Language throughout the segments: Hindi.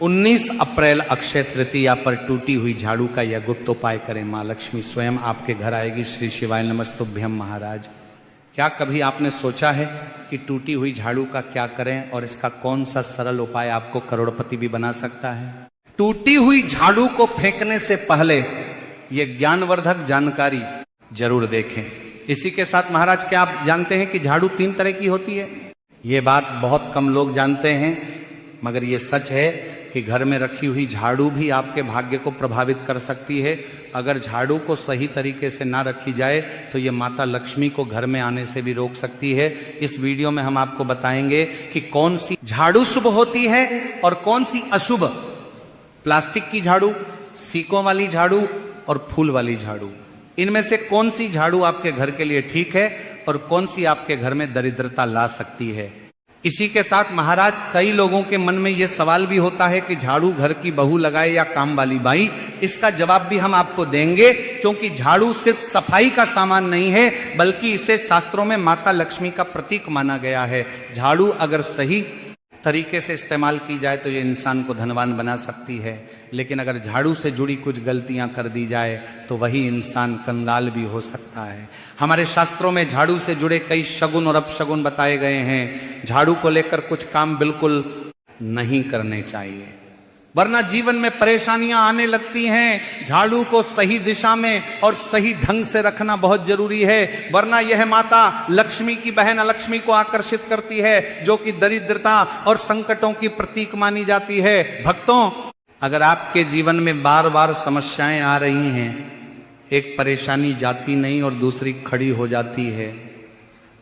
19 अप्रैल अक्षय तृतीया पर टूटी हुई झाड़ू का यह गुप्त उपाय करें। माँ लक्ष्मी स्वयं आपके घर आएगी। श्री शिवाय नमस्तुभ्यम। महाराज, क्या कभी आपने सोचा है कि टूटी हुई झाड़ू का क्या करें और इसका कौन सा सरल उपाय आपको करोड़पति भी बना सकता है? टूटी हुई झाड़ू को फेंकने से पहले यह ज्ञानवर्धक जानकारी जरूर देखें। इसी के साथ महाराज, क्या आप जानते हैं कि झाड़ू 3 तरह की होती है? ये बात बहुत कम लोग जानते हैं, मगर ये सच है कि घर में रखी हुई झाड़ू भी आपके भाग्य को प्रभावित कर सकती है। अगर झाड़ू को सही तरीके से ना रखी जाए तो ये माता लक्ष्मी को घर में आने से भी रोक सकती है। इस वीडियो में हम आपको बताएंगे कि कौन सी झाड़ू शुभ होती है और कौन सी अशुभ। प्लास्टिक की झाड़ू, सीकों वाली झाड़ू और फूल वाली झाड़ू, इनमें से कौन सी झाड़ू आपके घर के लिए ठीक है और कौन सी आपके घर में दरिद्रता ला सकती है। इसी के साथ महाराज, कई लोगों के मन में यह सवाल भी होता है कि झाड़ू घर की बहू लगाए या काम वाली बाई। इसका जवाब भी हम आपको देंगे, क्योंकि झाड़ू सिर्फ सफाई का सामान नहीं है, बल्कि इसे शास्त्रों में माता लक्ष्मी का प्रतीक माना गया है। झाड़ू अगर सही तरीके से इस्तेमाल की जाए तो ये इंसान को धनवान बना सकती है, लेकिन अगर झाड़ू से जुड़ी कुछ गलतियां कर दी जाए तो वही इंसान कंगाल भी हो सकता है। हमारे शास्त्रों में झाड़ू से जुड़े कई शगुन और अपशगुन बताए गए हैं। झाड़ू को लेकर कुछ काम बिल्कुल नहीं करने चाहिए, वरना जीवन में परेशानियां आने लगती हैं। झाड़ू को सही दिशा में और सही ढंग से रखना बहुत जरूरी है, वरना यह माता लक्ष्मी की बहन अलक्ष्मी को आकर्षित करती है, जो कि दरिद्रता और संकटों की प्रतीक मानी जाती है। भक्तों, अगर आपके जीवन में बार बार समस्याएं आ रही हैं, एक परेशानी जाती नहीं और दूसरी खड़ी हो जाती है,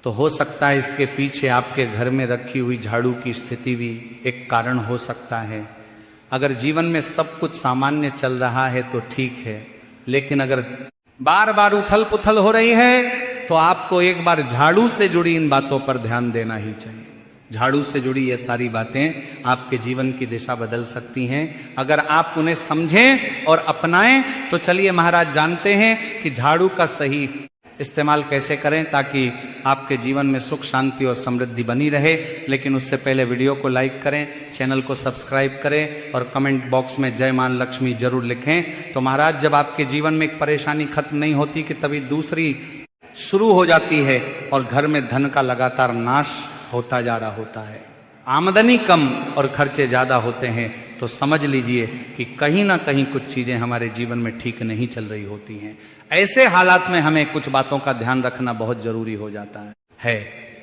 तो हो सकता है इसके पीछे आपके घर में रखी हुई झाड़ू की स्थिति भी एक कारण हो सकता है। अगर जीवन में सब कुछ सामान्य चल रहा है तो ठीक है, लेकिन अगर बार बार उथल पुथल हो रही है तो आपको एक बार झाड़ू से जुड़ी इन बातों पर ध्यान देना ही चाहिए। झाड़ू से जुड़ी ये सारी बातें आपके जीवन की दिशा बदल सकती हैं अगर आप उन्हें समझें और अपनाएं। तो चलिए महाराज, जानते हैं कि झाड़ू का सही इस्तेमाल कैसे करें ताकि आपके जीवन में सुख शांति और समृद्धि बनी रहे। लेकिन उससे पहले वीडियो को लाइक करें, चैनल को सब्सक्राइब करें और कमेंट बॉक्स में जय मां लक्ष्मी जरूर लिखें। तो महाराज, जब आपके जीवन में एक परेशानी खत्म नहीं होती कि तभी दूसरी शुरू हो जाती है और घर में धन का लगातार नाश होता जा रहा होता है, आमदनी कम और खर्चे ज्यादा होते हैं, तो समझ लीजिए कि कहीं ना कहीं कुछ चीजें हमारे जीवन में ठीक नहीं चल रही होती हैं। ऐसे हालात में हमें कुछ बातों का ध्यान रखना बहुत जरूरी हो जाता है।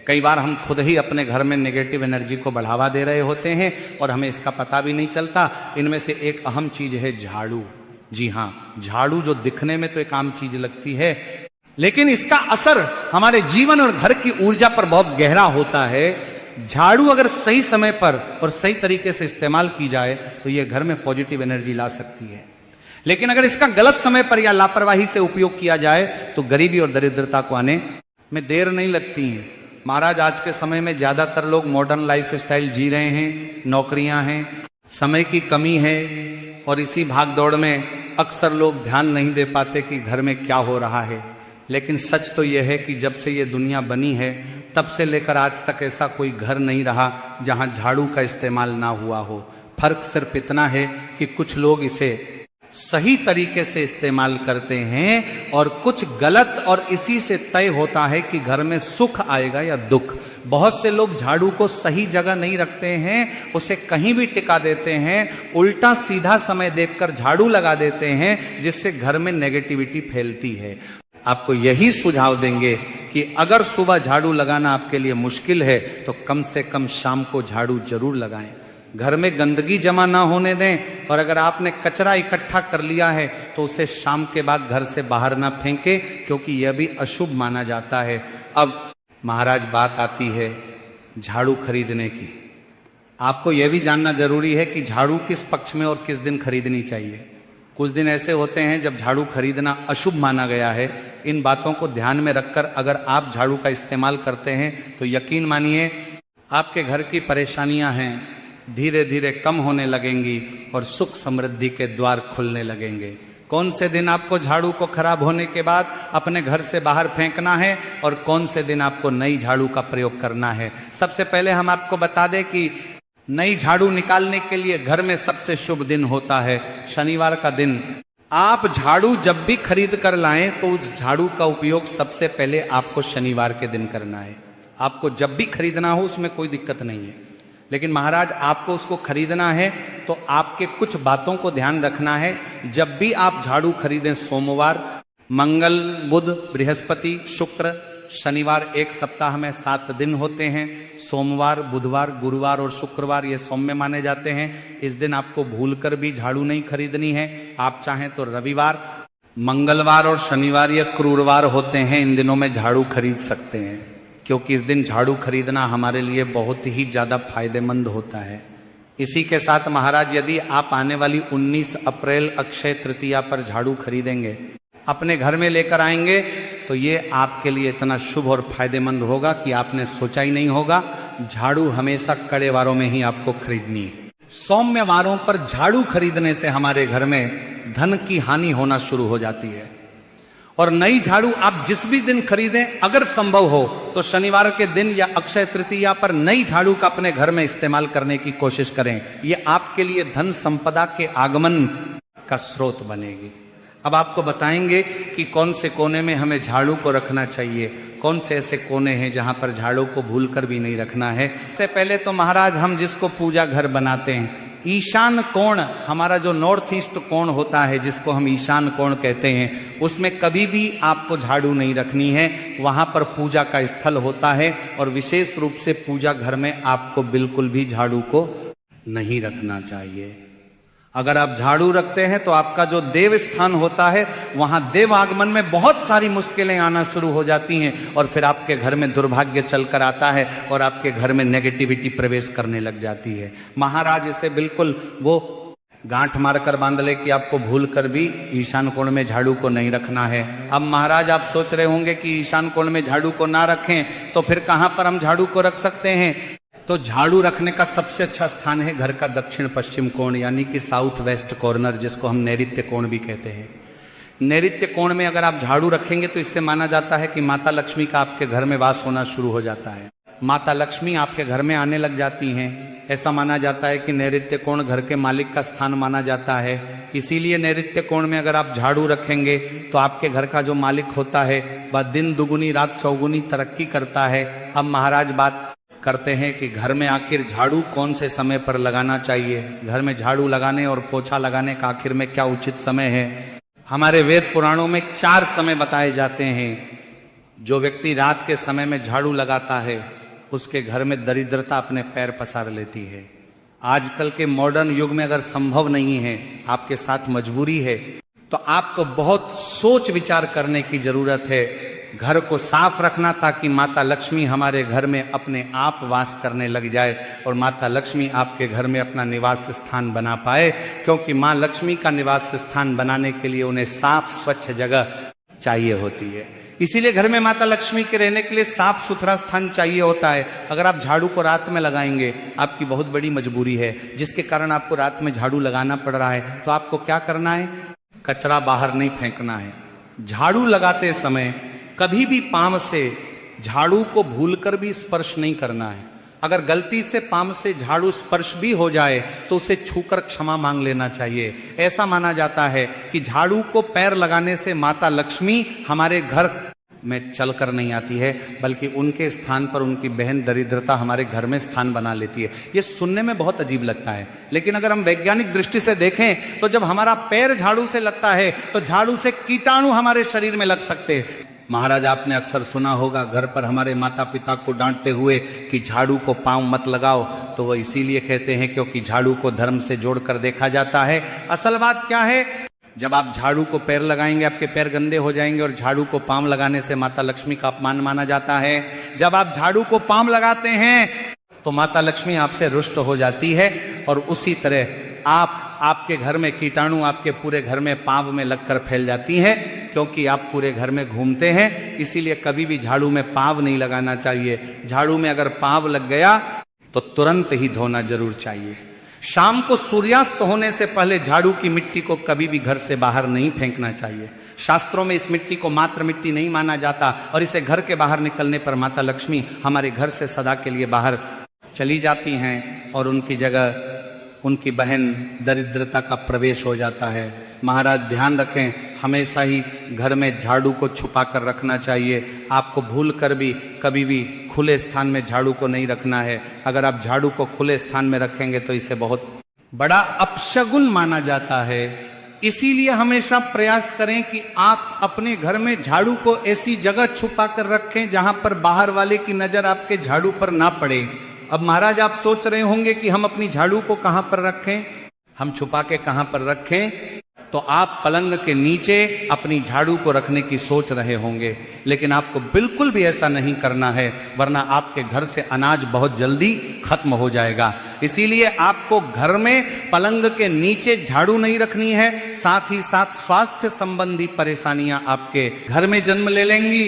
कई बार हम खुद ही अपने घर में नेगेटिव एनर्जी को बढ़ावा दे रहे होते हैं और हमें इसका पता भी नहीं चलता। इनमें से एक अहम चीज है झाड़ू। जी हाँ, झाड़ू जो दिखने में तो एक आम चीज लगती है, लेकिन इसका असर हमारे जीवन और घर की ऊर्जा पर बहुत गहरा होता है। झाड़ू अगर सही समय पर और सही तरीके से इस्तेमाल की जाए तो यह घर में पॉजिटिव एनर्जी ला सकती है, लेकिन अगर इसका गलत समय पर या लापरवाही से उपयोग किया जाए तो गरीबी और दरिद्रता को आने में देर नहीं लगती है। महाराज, आज के समय में ज्यादातर लोग मॉडर्न लाइफ स्टाइल जी रहे हैं, नौकरियां हैं, समय की कमी है और इसी भाग दौड़ में अक्सर लोग ध्यान नहीं दे पाते कि घर में क्या हो रहा है। लेकिन सच तो यह है कि जब से ये दुनिया बनी है तब से लेकर आज तक ऐसा कोई घर नहीं रहा जहां झाड़ू का इस्तेमाल ना हुआ हो। फर्क सिर्फ इतना है कि कुछ लोग इसे सही तरीके से इस्तेमाल करते हैं और कुछ गलत, और इसी से तय होता है कि घर में सुख आएगा या दुख। बहुत से लोग झाड़ू को सही जगह नहीं रखते हैं, उसे कहीं भी टिका देते हैं, उल्टा सीधा समय देखकर झाड़ू लगा देते हैं, जिससे घर में नेगेटिविटी फैलती है। आपको यही सुझाव देंगे कि अगर सुबह झाड़ू लगाना आपके लिए मुश्किल है तो कम से कम शाम को झाड़ू जरूर लगाएं। घर में गंदगी जमा ना होने दें, और अगर आपने कचरा इकट्ठा कर लिया है तो उसे शाम के बाद घर से बाहर ना फेंके, क्योंकि यह भी अशुभ माना जाता है। अब महाराज, बात आती है झाड़ू खरीदने की। आपको यह भी जानना जरूरी है कि झाड़ू किस पक्ष में और किस दिन खरीदनी चाहिए। कुछ दिन ऐसे होते हैं जब झाड़ू खरीदना अशुभ माना गया है। इन बातों को ध्यान में रखकर अगर आप झाड़ू का इस्तेमाल करते हैं तो यकीन मानिए आपके घर की परेशानियां हैं धीरे धीरे कम होने लगेंगी और सुख समृद्धि के द्वार खुलने लगेंगे। कौन से दिन आपको झाड़ू को खराब होने के बाद अपने घर से बाहर फेंकना है और कौन से दिन आपको नई झाड़ू का प्रयोग करना है। सबसे पहले हम आपको बता दें कि नई झाड़ू निकालने के लिए घर में सबसे शुभ दिन होता है शनिवार का दिन। आप झाड़ू जब भी खरीद कर लाएं तो उस झाड़ू का उपयोग सबसे पहले आपको शनिवार के दिन करना है। आपको जब भी खरीदना हो उसमें कोई दिक्कत नहीं है, लेकिन महाराज आपको उसको खरीदना है तो आपके कुछ बातों को ध्यान रखना है। जब भी आप झाड़ू खरीदें, सोमवार, मंगल, बुध, बृहस्पति, शुक्र, शनिवार, एक सप्ताह में 7 दिन होते हैं। सोमवार, बुधवार, गुरुवार और शुक्रवार ये सौम्य माने जाते हैं। इस दिन आपको भूलकर भी झाड़ू नहीं खरीदनी है। आप चाहें तो रविवार, मंगलवार और शनिवार ये क्रूरवार होते हैं, इन दिनों में झाड़ू खरीद सकते हैं, क्योंकि इस दिन झाड़ू खरीदना हमारे लिए बहुत ही ज्यादा फायदेमंद होता है। इसी के साथ महाराज यदि आप आने वाली 19 अप्रैल अक्षय तृतीया पर झाड़ू खरीदेंगे, अपने घर में लेकर आएंगे, तो ये आपके लिए इतना शुभ और फायदेमंद होगा कि आपने सोचा ही नहीं होगा। झाड़ू हमेशा कड़े वारों में ही आपको खरीदनी है। सौम्य वारों पर झाड़ू खरीदने से हमारे घर में धन की हानि होना शुरू हो जाती है। और नई झाड़ू आप जिस भी दिन खरीदें, अगर संभव हो तो शनिवार के दिन या अक्षय तृतीया पर नई झाड़ू का अपने घर में इस्तेमाल करने की कोशिश करें। ये आपके लिए धन संपदा के आगमन का स्रोत बनेगी। अब आपको बताएंगे कि कौन से कोने में हमें झाड़ू को रखना चाहिए, कौन से ऐसे कोने हैं जहां पर झाड़ू को भूलकर भी नहीं रखना है। सबसे पहले तो महाराज हम जिसको पूजा घर बनाते हैं, ईशान कोण, हमारा जो नॉर्थ ईस्ट कोण होता है जिसको हम ईशान कोण कहते हैं, उसमें कभी भी आपको झाड़ू नहीं रखनी है। वहां पर पूजा का स्थल होता है और विशेष रूप से पूजा घर में आपको बिल्कुल भी झाड़ू को नहीं रखना चाहिए। अगर आप झाड़ू रखते हैं तो आपका जो देव स्थान होता है वहां देव आगमन में बहुत सारी मुश्किलें आना शुरू हो जाती हैं और फिर आपके घर में दुर्भाग्य चलकर आता है और आपके घर में नेगेटिविटी प्रवेश करने लग जाती है। महाराज इसे बिल्कुल वो गांठ मारकर बांध ले कि आपको भूल कर भी ईशान कोण में झाड़ू को नहीं रखना है। अब महाराज आप सोच रहे होंगे कि ईशान कोण में झाड़ू को ना रखें तो फिर कहां पर हम झाड़ू को रख सकते हैं। तो झाड़ू रखने का सबसे अच्छा स्थान है घर का दक्षिण पश्चिम कोण, यानी कि साउथ वेस्ट कॉर्नर, जिसको हम नैऋत्य कोण भी कहते हैं। नैऋत्य कोण में अगर आप झाड़ू रखेंगे तो इससे माना जाता है कि माता लक्ष्मी का आपके घर में वास होना शुरू हो जाता है। माता लक्ष्मी आपके घर में आने लग जाती हैं। ऐसा माना जाता है कि नैऋत्य कोण घर के मालिक का स्थान माना जाता है। इसीलिए नैऋत्य कोण में अगर आप झाड़ू रखेंगे तो आपके घर का जो मालिक होता है वह दिन दुगुनी रात चौगुनी तरक्की करता है। अब महाराज बात करते हैं कि घर में आखिर झाड़ू कौन से समय पर लगाना चाहिए। घर में झाड़ू लगाने और पोछा लगाने का आखिर में क्या उचित समय है। हमारे वेद पुराणों में 4 समय बताए जाते हैं। जो व्यक्ति रात के समय में झाड़ू लगाता है उसके घर में दरिद्रता अपने पैर पसार लेती है। आजकल के मॉडर्न युग में अगर संभव नहीं है, आपके साथ मजबूरी है, तो आपको बहुत सोच विचार करने की जरूरत है। घर को साफ रखना ताकि माता लक्ष्मी हमारे घर में अपने आप वास करने लग जाए और माता लक्ष्मी आपके घर में अपना निवास स्थान बना पाए, क्योंकि माँ लक्ष्मी का निवास स्थान बनाने के लिए उन्हें साफ स्वच्छ जगह चाहिए होती है। इसीलिए घर में माता लक्ष्मी के रहने के लिए साफ सुथरा स्थान चाहिए होता है। अगर आप झाड़ू को रात में लगाएंगे, आपकी बहुत बड़ी मजबूरी है जिसके कारण आपको रात में झाड़ू लगाना पड़ रहा है, तो आपको क्या करना है, कचरा बाहर नहीं फेंकना है। झाड़ू लगाते समय कभी भी पांव से झाड़ू को भूलकर भी स्पर्श नहीं करना है। अगर गलती से पांव से झाड़ू स्पर्श भी हो जाए तो उसे छूकर क्षमा मांग लेना चाहिए। ऐसा माना जाता है कि झाड़ू को पैर लगाने से माता लक्ष्मी हमारे घर में चलकर नहीं आती है, बल्कि उनके स्थान पर उनकी बहन दरिद्रता हमारे घर में स्थान बना लेती है। ये सुनने में बहुत अजीब लगता है, लेकिन अगर हम वैज्ञानिक दृष्टि से देखें तो जब हमारा पैर झाड़ू से लगता है तो झाड़ू से कीटाणु हमारे शरीर में लग सकते हैं। महाराज आपने अक्सर सुना होगा घर पर हमारे माता पिता को डांटते हुए कि झाड़ू को पांव मत लगाओ, तो वो इसीलिए कहते हैं क्योंकि झाड़ू को धर्म से जोड़कर देखा जाता है। असल बात क्या है, जब आप झाड़ू को पैर लगाएंगे आपके पैर गंदे हो जाएंगे और झाड़ू को पांव लगाने से माता लक्ष्मी का अपमान माना जाता है। जब आप झाड़ू को पांव लगाते हैं तो माता लक्ष्मी आपसे रुष्ट हो जाती है और उसी तरह आपके घर में कीटाणु आपके पूरे घर में पांव में लगकर फैल जाती है, क्योंकि आप पूरे घर में घूमते हैं। इसीलिए कभी भी झाड़ू में पांव नहीं लगाना चाहिए। झाड़ू में अगर पांव लग गया तो तुरंत ही धोना जरूर चाहिए। शाम को सूर्यास्त होने से पहले झाड़ू की मिट्टी को कभी भी घर से बाहर नहीं फेंकना चाहिए। शास्त्रों में इस मिट्टी को मात्र मिट्टी नहीं माना जाता और इसे घर के बाहर निकलने पर माता लक्ष्मी हमारे घर से सदा के लिए बाहर चली जाती हैं और उनकी जगह उनकी बहन दरिद्रता का प्रवेश हो जाता है। महाराज ध्यान रखें, हमेशा ही घर में झाड़ू को छुपा कर रखना चाहिए। आपको भूल कर भी कभी भी खुले स्थान में झाड़ू को नहीं रखना है। अगर आप झाड़ू को खुले स्थान में रखेंगे तो इसे बहुत बड़ा अपशगुन माना जाता है। इसीलिए हमेशा प्रयास करें कि आप अपने घर में झाड़ू को ऐसी जगह छुपा कर रखें जहां पर बाहर वाले की नजर आपके झाड़ू पर ना पड़े। अब महाराज आप सोच रहे होंगे कि हम अपनी झाड़ू को कहां पर रखें, हम छुपा के कहां पर रखें, तो आप पलंग के नीचे अपनी झाड़ू को रखने की सोच रहे होंगे, लेकिन आपको बिल्कुल भी ऐसा नहीं करना है, वरना आपके घर से अनाज बहुत जल्दी खत्म हो जाएगा। इसीलिए आपको घर में पलंग के नीचे झाड़ू नहीं रखनी है। साथ ही साथ स्वास्थ्य संबंधी परेशानियां आपके घर में जन्म ले लेंगी।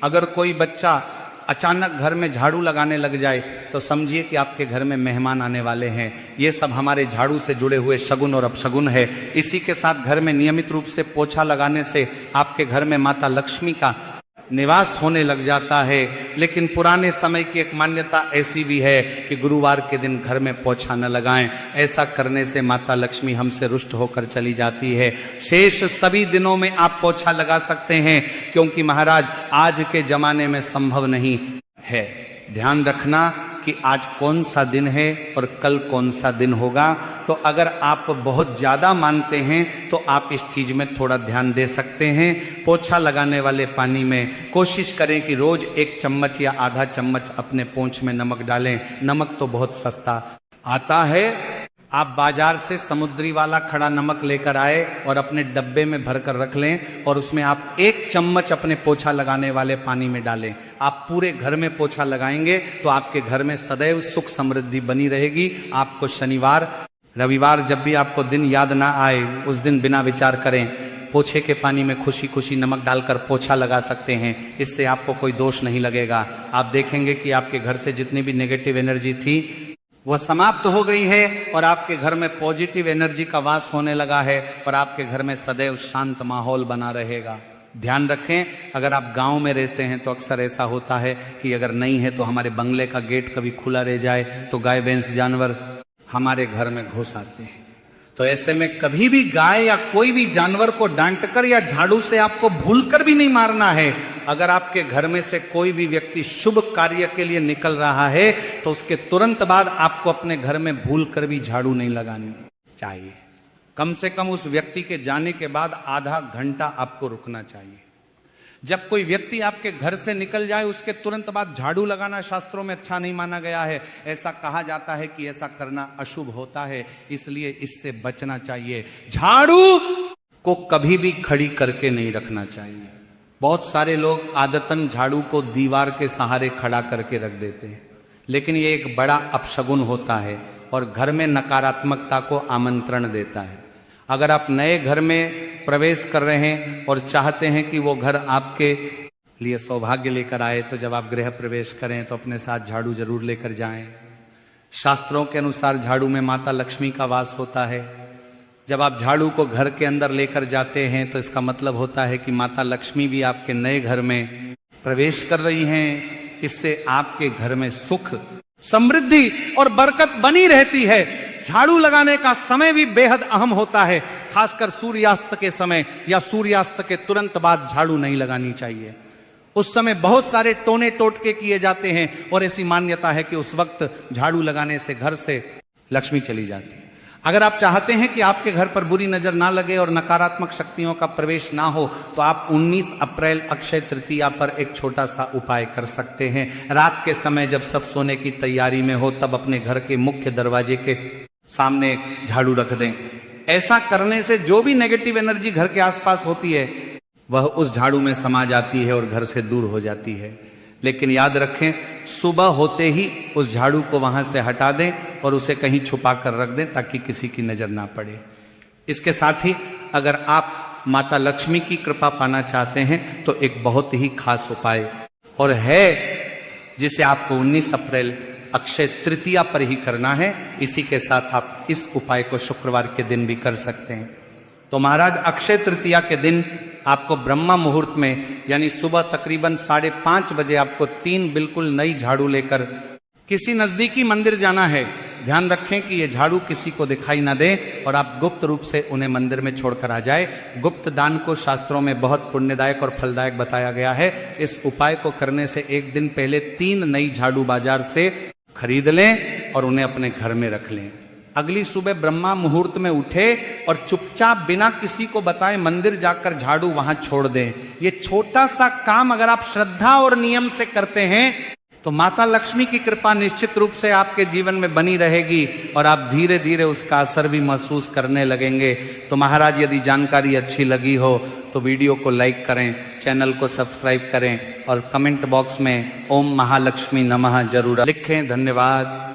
अगर कोई बच्चा अचानक घर में झाड़ू लगाने लग जाए तो समझिए कि आपके घर में मेहमान आने वाले हैं। ये सब हमारे झाड़ू से जुड़े हुए शगुन और अपशगुन है। इसी के साथ घर में नियमित रूप से पोछा लगाने से आपके घर में माता लक्ष्मी का निवास होने लग जाता है। लेकिन पुराने समय की एक मान्यता ऐसी भी है कि गुरुवार के दिन घर में पोछा न लगाएं। ऐसा करने से माता लक्ष्मी हमसे रुष्ट होकर चली जाती है। शेष सभी दिनों में आप पोछा लगा सकते हैं, क्योंकि महाराज आज के जमाने में संभव नहीं है। ध्यान रखना कि आज कौन सा दिन है और कल कौन सा दिन होगा। तो अगर आप बहुत ज्यादा मानते हैं तो आप इस चीज में थोड़ा ध्यान दे सकते हैं। पोछा लगाने वाले पानी में कोशिश करें कि रोज 1 चम्मच या आधा चम्मच अपने पोंछ में नमक डालें। नमक तो बहुत सस्ता आता है। आप बाजार से समुद्री वाला खड़ा नमक लेकर आए और अपने डब्बे में भरकर रख लें और उसमें आप 1 चम्मच अपने पोछा लगाने वाले पानी में डालें। आप पूरे घर में पोछा लगाएंगे तो आपके घर में सदैव सुख समृद्धि बनी रहेगी। आपको शनिवार रविवार जब भी आपको दिन याद ना आए, उस दिन बिना विचार करें पोछे के पानी में खुशी खुशी नमक डालकर पोछा लगा सकते हैं। इससे आपको कोई दोष नहीं लगेगा। आप देखेंगे कि आपके घर से जितनी भी नेगेटिव एनर्जी थी वह समाप्त हो गई है और आपके घर में पॉजिटिव एनर्जी का वास होने लगा है और आपके घर में सदैव शांत माहौल बना रहेगा। ध्यान रखें, अगर आप गांव में रहते हैं तो अक्सर ऐसा होता है कि अगर नहीं है तो हमारे बंगले का गेट कभी खुला रह जाए तो गाय भैंस जानवर हमारे घर में घुस आते हैं। तो ऐसे में कभी भी गाय या कोई भी जानवर को डांटकर या झाड़ू से आपको भूलकर भी नहीं मारना है। अगर आपके घर में से कोई भी व्यक्ति शुभ कार्य के लिए निकल रहा है तो उसके तुरंत बाद आपको अपने घर में भूलकर भी झाड़ू नहीं लगानी चाहिए। कम से कम उस व्यक्ति के जाने के बाद आधा घंटा आपको रुकना चाहिए। जब कोई व्यक्ति आपके घर से निकल जाए उसके तुरंत बाद झाड़ू लगाना शास्त्रों में अच्छा नहीं माना गया है। ऐसा कहा जाता है कि ऐसा करना अशुभ होता है, इसलिए इससे बचना चाहिए। झाड़ू को कभी भी खड़ी करके नहीं रखना चाहिए। बहुत सारे लोग आदतन झाड़ू को दीवार के सहारे खड़ा करके रख देते हैं, लेकिन ये एक बड़ा अपशगुन होता है और घर में नकारात्मकता को आमंत्रण देता है। अगर आप नए घर में प्रवेश कर रहे हैं और चाहते हैं कि वो घर आपके लिए सौभाग्य लेकर आए, तो जब आप गृह प्रवेश करें तो अपने साथ झाड़ू जरूर लेकर जाएं। शास्त्रों के अनुसार झाड़ू में माता लक्ष्मी का वास होता है। जब आप झाड़ू को घर के अंदर लेकर जाते हैं तो इसका मतलब होता है कि माता लक्ष्मी भी आपके नए घर में प्रवेश कर रही हैं। इससे आपके घर में सुख समृद्धि और बरकत बनी रहती है। झाड़ू लगाने का समय भी बेहद अहम होता है, खासकर सूर्यास्त के समय या सूर्यास्त के तुरंत बाद झाड़ू नहीं लगानी चाहिए। उस समय बहुत सारे टोने टोटके किए जाते हैं और ऐसी मान्यता है कि उस वक्त झाड़ू लगाने से घर से लक्ष्मी चली जाती है। अगर आप चाहते हैं कि आपके घर पर बुरी नजर ना लगे और नकारात्मक शक्तियों का प्रवेश ना हो तो आप 19 अप्रैल अक्षय तृतीया पर एक छोटा सा उपाय कर सकते हैं। रात के समय जब सब सोने की तैयारी में हो तब अपने घर के मुख्य दरवाजे के सामने झाड़ू रख दें। ऐसा करने से जो भी नेगेटिव एनर्जी घर के आसपास होती है वह उस झाड़ू में समा जाती है और घर से दूर हो जाती है। लेकिन याद रखें, सुबह होते ही उस झाड़ू को वहां से हटा दें और उसे कहीं छुपा कर रख दें ताकि किसी की नजर ना पड़े। इसके साथ ही अगर आप माता लक्ष्मी की कृपा पाना चाहते हैं तो एक बहुत ही खास उपाय और है जिसे आपको 19 अप्रैल अक्षय तृतीया पर ही करना है। इसी के साथ आप इस उपाय को शुक्रवार के दिन भी कर सकते हैं। तो महाराज अक्षय तृतीया के दिन आपको ब्रह्मा मुहूर्त में यानी सुबह तकरीबन 5:30 बजे आपको 3 बिल्कुल नई झाड़ू लेकर किसी नजदीकी मंदिर जाना है, ध्यान रखें कि ये झाड़ू किसी को दिखाई ना दे और आप गुप्त रूप से उन्हें मंदिर में छोड़कर आ जाए। गुप्त दान को शास्त्रों में बहुत पुण्यदायक और फलदायक बताया गया है। इस उपाय को करने से एक दिन पहले 3 नई झाड़ू बाजार से खरीद लें और उन्हें अपने घर में रख लें। अगली सुबह ब्रह्मा मुहूर्त में उठे और चुपचाप बिना किसी को बताए मंदिर जाकर झाड़ू वहां छोड़ दें। ये छोटा सा काम अगर आप श्रद्धा और नियम से करते हैं तो माता लक्ष्मी की कृपा निश्चित रूप से आपके जीवन में बनी रहेगी और आप धीरे धीरे उसका असर भी महसूस करने लगेंगे। तो महाराज, यदि जानकारी अच्छी लगी हो तो वीडियो को लाइक करें, चैनल को सब्सक्राइब करें और कमेंट बॉक्स में ओम महालक्ष्मी नमः जरूर लिखें। धन्यवाद।